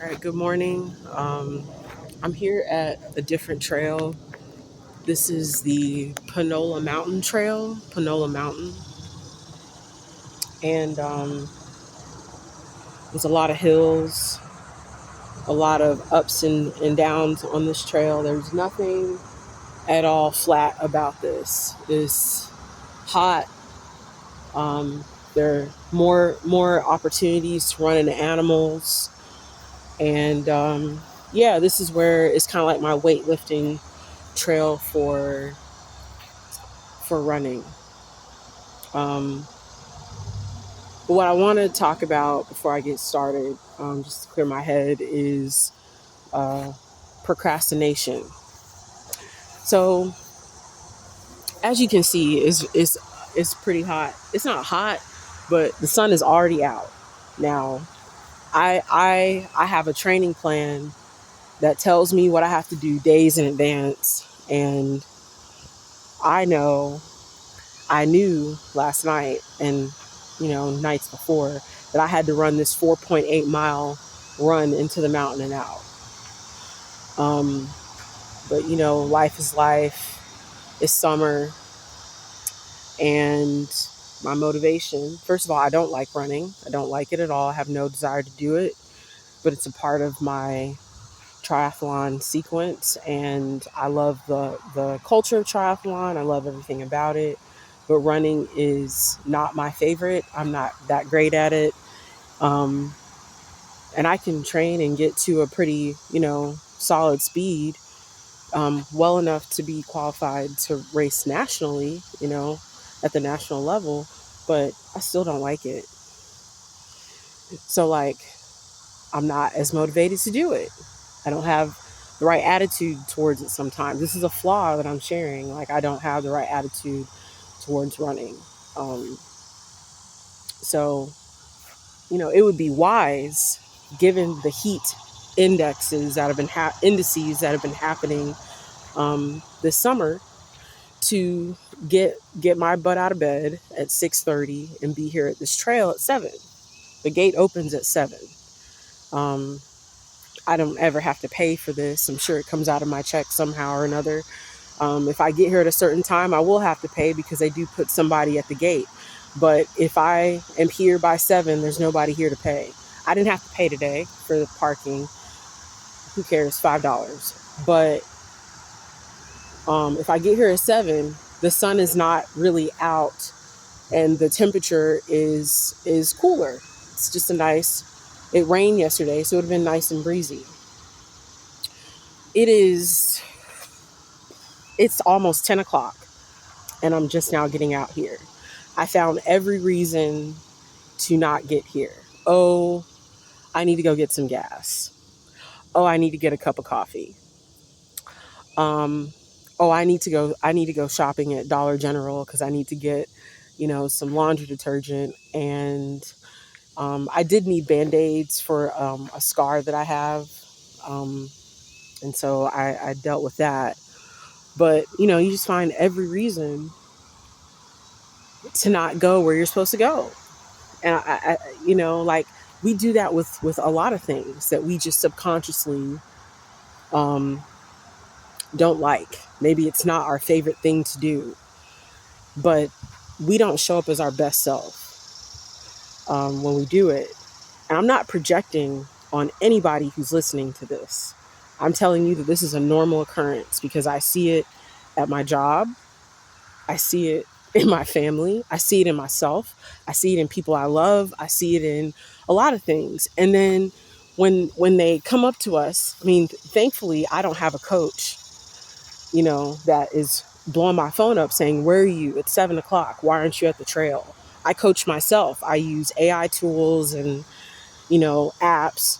All right, good morning. I'm here at a different trail. This is the Panola Mountain Trail, Panola Mountain. And there's a lot of hills, a lot of ups and downs on this trail. There's nothing at all flat about this. It's hot. Um, there are more opportunities to run into animals. And yeah, this is where it's kind of like my weightlifting trail for running. Um, but what I want to talk about before I get started, just to clear my head, is uh, procrastination. So as you can see, it's pretty hot. It's not hot, but the sun is already out. Now, I have a training plan that tells me what I have to do days in advance, and I know I knew last night and, nights before that I had to run this 4.8 mile run into the mountain and out. Um, but, life is life. It's summer. And my motivation, first of all, I don't like running. I don't like it at all. I have no desire to do it. But it's a part of my triathlon sequence. And I love the culture of triathlon. I love everything about it. But running is not my favorite. I'm not that great at it. Um, and I can train and get to a pretty, solid speed, well enough to be qualified to race nationally, at the national level, but I still don't like it. So, like, I'm not as motivated to do it. I don't have the right attitude towards it sometimes. This is a flaw that I'm sharing. Like, I don't have the right attitude towards running. So, it would be wise, given the heat indexes that have been indices that have been happening this summer, to get my butt out of bed at 6:30 and be here at this trail at 7. The gate opens at 7. Um, I don't ever have to pay for this. I'm sure it comes out of my check somehow or another. If I get here at a certain time, I will have to pay because they do put somebody at the gate. But if I am here by 7, there's nobody here to pay. I didn't have to pay today for the parking. Who cares? $5. But if I get here at 7, the sun is not really out and the temperature is cooler. It's just it rained yesterday, so it would have been nice and breezy. It's almost 10 o'clock and I'm just now getting out here. I found every reason to not get here. Oh, I need to go get some gas. Oh, I need to get a cup of coffee. Oh, I need to go shopping at Dollar General because I need to get, some laundry detergent. And I did need Band-Aids for a scar that I have. And so I dealt with that. But, you just find every reason to not go where you're supposed to go. And like, we do that with a lot of things that we just subconsciously um, don't like. Maybe it's not our favorite thing to do, but we don't show up as our best self when we do it. And I'm not projecting on anybody who's listening to this. I'm telling you that this is a normal occurrence because I see it at my job. I see it in my family. I see it in myself. I see it in people I love. I see it in a lot of things. And then when they come up to us, I mean, thankfully, I don't have a coach, that is blowing my phone up saying, "Where are you? It's 7 o'clock. Why aren't you at the trail?" I coach myself. I use AI tools and, apps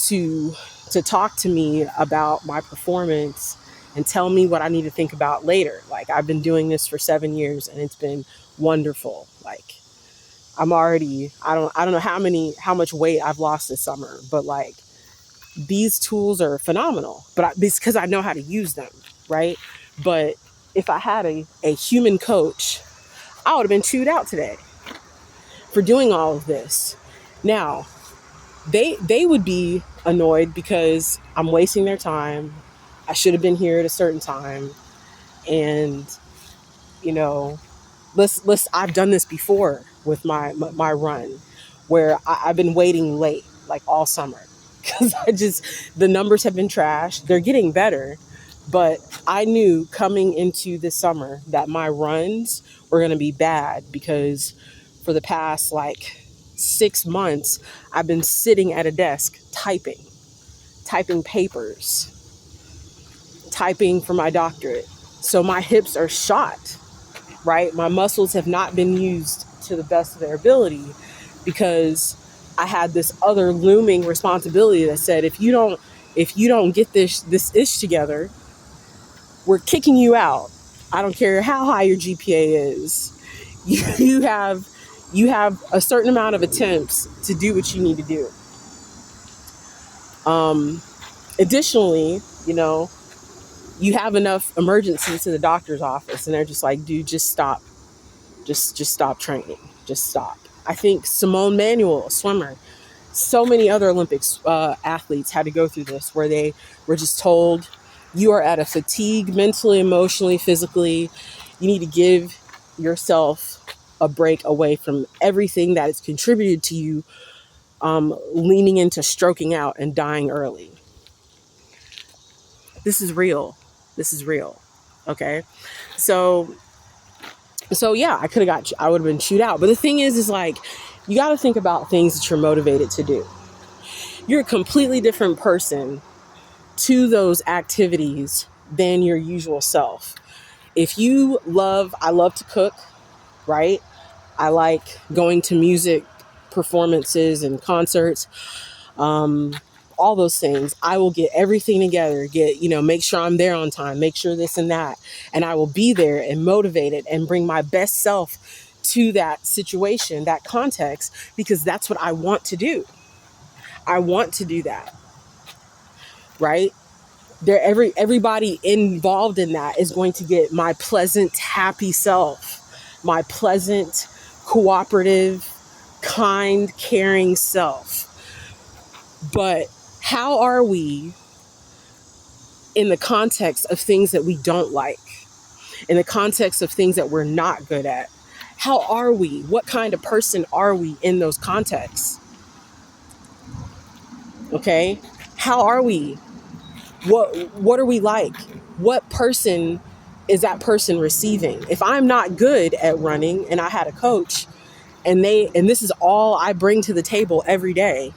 to talk to me about my performance and tell me what I need to think about later. Like, I've been doing this for 7 years and it's been wonderful. Like, I don't know how much weight I've lost this summer, but like, these tools are phenomenal, but because I know how to use them. Right. But if I had a human coach, I would have been chewed out today for doing all of this. Now, they would be annoyed because I'm wasting their time. I should have been here at a certain time. And, you know, let's I've done this before with my run where I've been waiting late like all summer because the numbers have been trashed. They're getting better, but I knew coming into this summer that my runs were going to be bad because for the past like 6 months I've been sitting at a desk typing papers, typing for my doctorate. So my hips are shot, right? My muscles have not been used to the best of their ability because I had this other looming responsibility that said, if you don't get this ish together, we're kicking you out. I don't care how high your GPA is. You have a certain amount of attempts to do what you need to do. Additionally, you have enough emergencies to the doctor's office and they're just like, dude, just stop. Just stop training. Just stop. I think Simone Manuel, a swimmer, so many other Olympics athletes had to go through this where they were just told, you are at a fatigue mentally, emotionally, physically. You need to give yourself a break away from everything that has contributed to you leaning into stroking out and dying early. This is real. This is real. Okay. So yeah, I would have been chewed out. But the thing is like, you got to think about things that you're motivated to do. You're a completely different person to those activities than your usual self. I love to cook, right? I like going to music performances and concerts, all those things. I will get everything together, make sure I'm there on time, make sure this and that. And I will be there and motivated and bring my best self to that situation, that context, because that's what I want to do. I want to do that, right? Everybody involved in that is going to get my pleasant, happy self, my pleasant, cooperative, kind, caring self. But how are we in the context of things that we don't like, in the context of things that we're not good at? How are we? What kind of person are we in those contexts? Okay? How are we? What are we like? What person is that person receiving? If I'm not good at running and I had a coach and this is all I bring to the table every day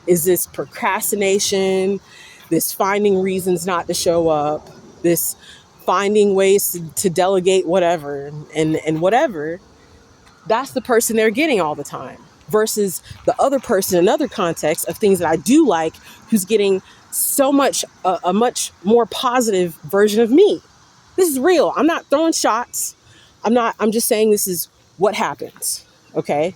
is this procrastination, this finding reasons not to show up, this finding ways to delegate whatever and whatever, that's the person they're getting all the time versus the other person in other contexts of things that I do like who's getting so much, a much more positive version of me. This is real. I'm not throwing shots. I'm just saying this is what happens. Okay.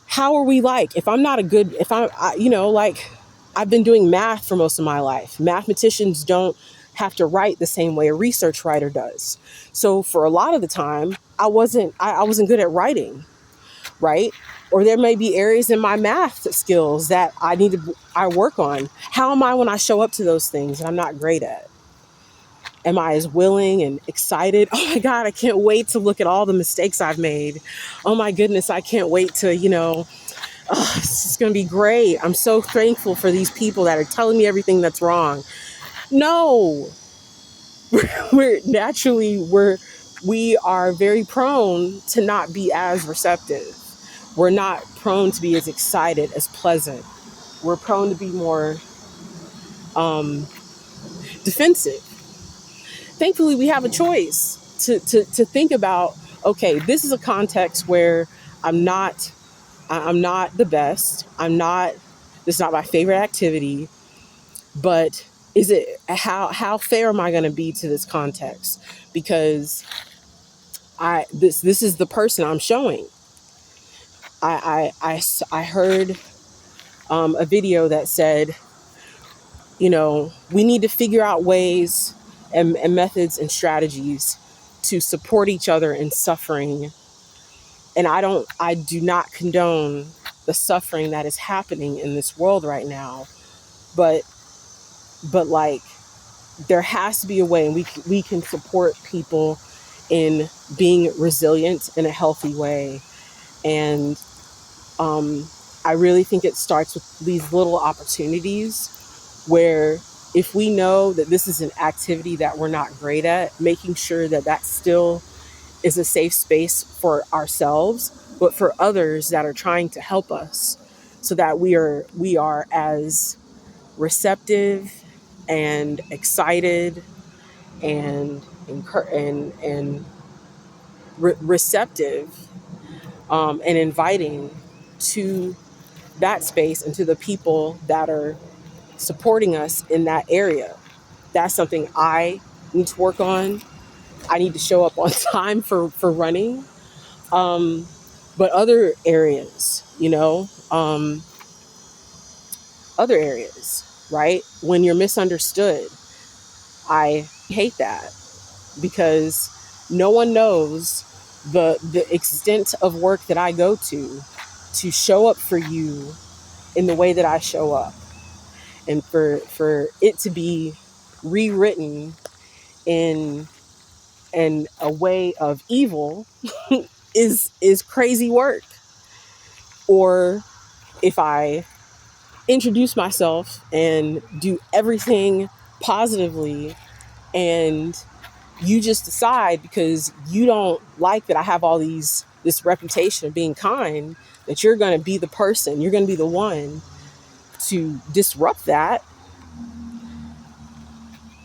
How are we like? If I'm not I've been doing math for most of my life. Mathematicians don't have to write the same way a research writer does. So for a lot of the time, I wasn't good at writing, right? Or there may be areas in my math skills that I work on. How am I when I show up to those things and I'm not great at? Am I as willing and excited? Oh my God, I can't wait to look at all the mistakes I've made. Oh my goodness, I can't wait to, this is going to be great. I'm so thankful for these people that are telling me everything that's wrong. No, we are very prone to not be as receptive. We're not prone to be as excited, as pleasant. We're prone to be more defensive. Thankfully, we have a choice to think about, okay, this is a context where I'm not the best. This is not my favorite activity, but how fair am I going to be to this context? Because this is the person I'm showing. I heard a video that said, we need to figure out ways and methods and strategies to support each other in suffering. And I do not condone the suffering that is happening in this world right now. But like, there has to be a way, and we can support people in being resilient in a healthy way. And I really think it starts with these little opportunities where, if we know that this is an activity that we're not great at, making sure that that still is a safe space for ourselves, but for others that are trying to help us, so that we are as receptive and excited and receptive, and inviting to that space and to the people that are supporting us in that area. That's something I need to work on. I need to show up on time for running. But other areas, other areas, right? When you're misunderstood, I hate that, because no one knows the extent of work that I go to show up for you in the way that I show up, and for it to be rewritten in a way of evil is crazy work. Or if I introduce myself and do everything positively, and you just decide, because you don't like that I have this reputation of being kind, that you're going to be the person, you're going to be the one to disrupt that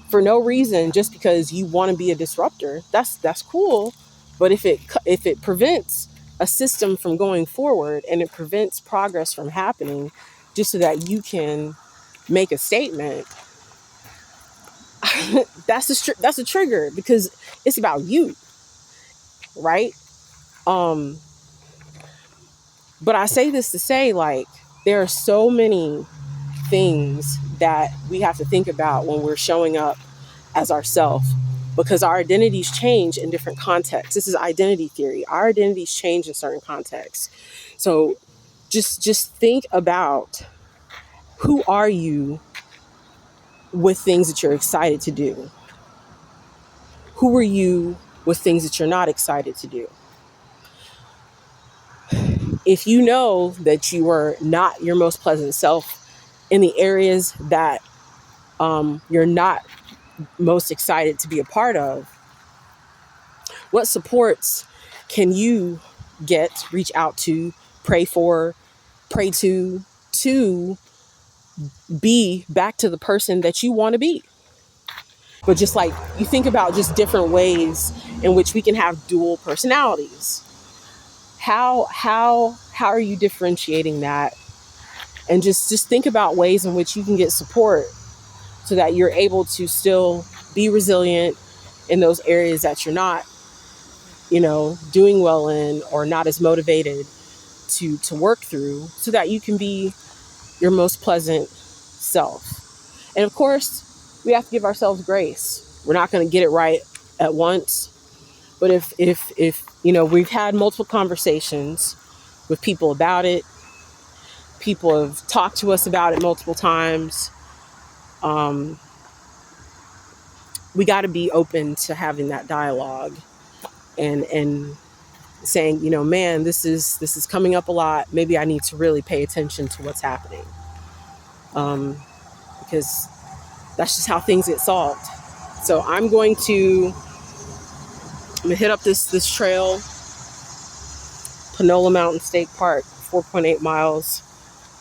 for no reason, just because you want to be a disruptor. That's cool. But if it prevents a system from going forward, and it prevents progress from happening, just so that you can make a statement, that's a trigger, because it's about you, right? Um, but I say this to say, like, there are so many things that we have to think about when we're showing up as ourselves, because our identities change in different contexts. This is identity theory. Our identities change in certain contexts. So just think about, who are you with things that you're excited to do? Who are you with things that you're not excited to do? If you know that you are not your most pleasant self in the areas that you're not most excited to be a part of, what supports can you reach out to, pray to be back to the person that you want to be? But just like, you think about just different ways in which we can have dual personalities. How are you differentiating that? And just think about ways in which you can get support, so that you're able to still be resilient in those areas that you're not, doing well in, or not as motivated to work through, so that you can be your most pleasant self. And of course, we have to give ourselves grace. We're not going to get it right at once. But if we've had multiple conversations with people about it, people have talked to us about it multiple times, we got to be open to having that dialogue, and saying, man, this is coming up a lot. Maybe I need to really pay attention to what's happening, because that's just how things get solved. So I'm going to hit up this trail, Panola Mountain State Park, 4.8 miles,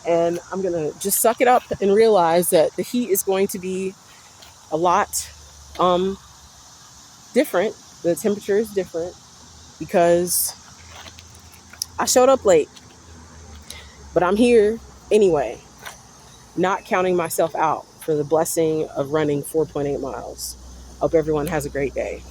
and I'm gonna just suck it up and realize that the heat is going to be a lot different. The temperature is different, because I showed up late, but I'm here anyway, not counting myself out for the blessing of running 4.8 miles. Hope everyone has a great day.